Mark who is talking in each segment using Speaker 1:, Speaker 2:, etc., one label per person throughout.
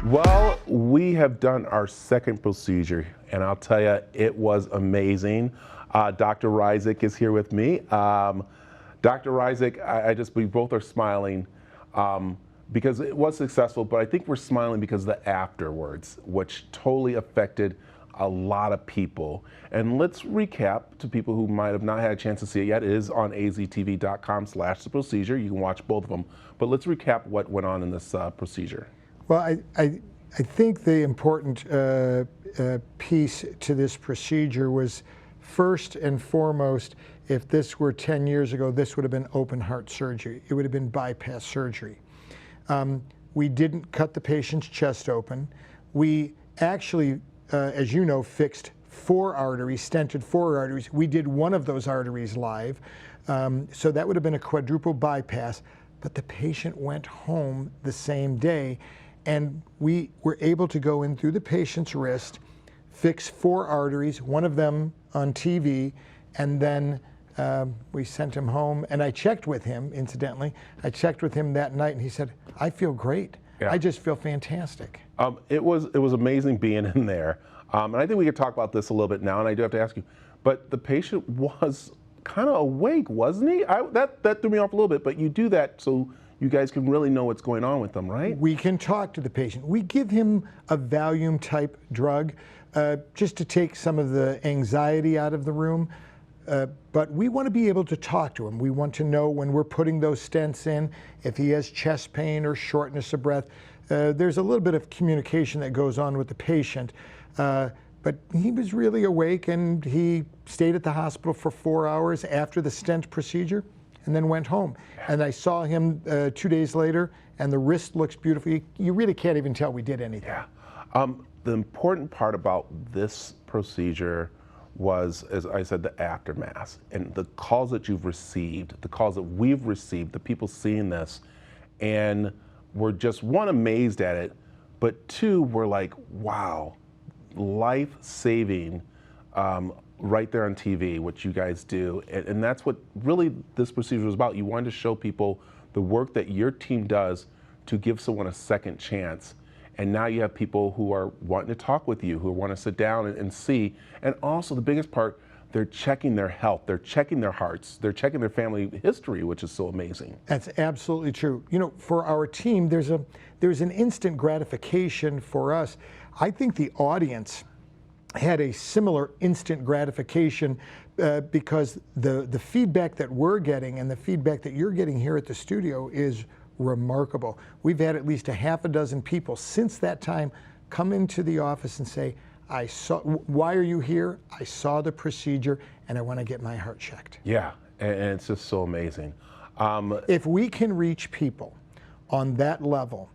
Speaker 1: Well, we have done our second procedure, and I'll tell you, it was amazing. Dr. Rizik is here with me. Dr. Rizik, we both are smiling because it was successful, but I think we're smiling because of the afterwards, which totally affected a lot of people. And let's recap to people who might have not had a chance to see it yet. It is on aztv.com/the procedure. You can watch both of them. But let's recap what went on in this procedure.
Speaker 2: Well, I think the important piece to this procedure was, first and foremost, if this were 10 years ago, this would have been open heart surgery. It would have been bypass surgery. We didn't cut the patient's chest open. We actually, as you know, fixed 4 arteries, stented 4 arteries. We did one of those arteries live. So that would have been a quadruple bypass, but the patient went home the same day. And we were able to go in through the patient's wrist, fix 4 arteries, one of them on TV, and then we sent him home. And I checked with him, incidentally. I checked with him that night, and he said, "I feel great. Yeah. I just feel fantastic."
Speaker 1: It was amazing being in there. And I think we could talk about this a little bit now, and I do have to ask you, but the patient was kind of awake, wasn't he? That threw me off a little bit, but you do that so you guys can really know what's going on with them, right?
Speaker 2: We can talk to the patient. We give him a Valium type drug just to take some of the anxiety out of the room. But we want to be able to talk to him. We want to know when we're putting those stents in, if he has chest pain or shortness of breath. There's a little bit of communication that goes on with the patient. But he was really awake, and he stayed at the hospital for 4 hours after the stent procedure and then went home. And I saw him 2 days later, and the wrist looks beautiful. You really can't even tell we did anything.
Speaker 1: Yeah. The important part about this procedure was, as I said, the aftermath and the calls that you've received, the calls that we've received, the people seeing this, and we're just, one, amazed at it, but 2, we're like, wow, life-saving right there on TV, what you guys do. And that's what really this procedure was about. You wanted to show people the work that your team does to give someone a second chance. And now you have people who are wanting to talk with you, who want to sit down and see. And also the biggest part, they're checking their health, they're checking their hearts, they're checking their family history, which is so amazing.
Speaker 2: That's absolutely true. You know, for our team, there's an instant gratification for us. I think the audience had a similar instant gratification because the feedback that we're getting and the feedback that you're getting here at the studio is remarkable. We've had at least a half a dozen people since that time come into the office and say, why are you here? I saw the procedure and I want to get my heart checked.
Speaker 1: Yeah, and it's just so amazing.
Speaker 2: If we can reach people on that level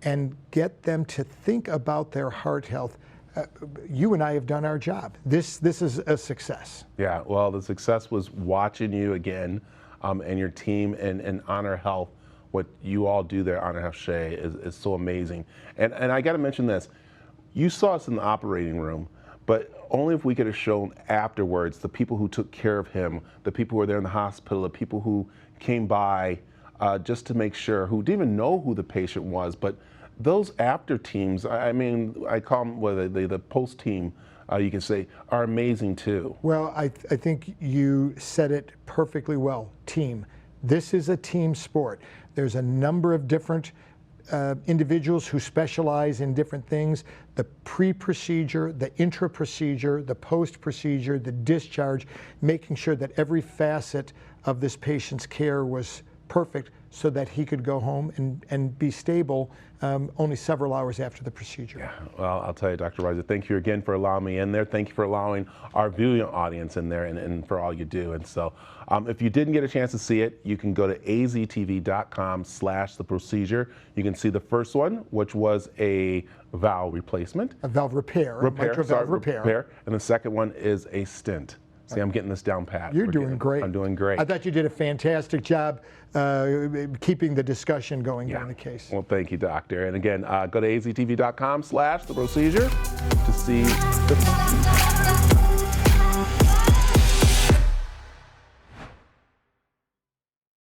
Speaker 2: and get them to think about their heart health, you and I have done our job. This is a success.
Speaker 1: Yeah, well, the success was watching you again and your team and HonorHealth. What you all do there, HonorHealth Shea, is so amazing. And I got to mention this. You saw us in the operating room, but only if we could have shown afterwards the people who took care of him, the people who were there in the hospital, the people who came by just to make sure, who didn't even know who the patient was, but those after teams, I mean, I call them the post team, you can say, are amazing too.
Speaker 2: Well, I think you said it perfectly well, team. This is a team sport. There's a number of different individuals who specialize in different things. The pre-procedure, the intra-procedure, the post-procedure, the discharge, making sure that every facet of this patient's care was perfect so that he could go home and be stable only several hours after the procedure.
Speaker 1: Yeah, well, I'll tell you, Dr. Rizik, thank you again for allowing me in there. Thank you for allowing our viewing audience in there and for all you do. And so if you didn't get a chance to see it, you can go to aztv.com/the procedure. You can see the first one, which was a valve replacement.
Speaker 2: A valve repair, mitral valve repair.
Speaker 1: And the second one is a stent. See, I'm getting this down pat.
Speaker 2: You're doing great.
Speaker 1: I'm doing great.
Speaker 2: I thought you did a fantastic job keeping the discussion going during the case.
Speaker 1: Well, thank you, doctor. And again, go to aztv.com/the procedure to see the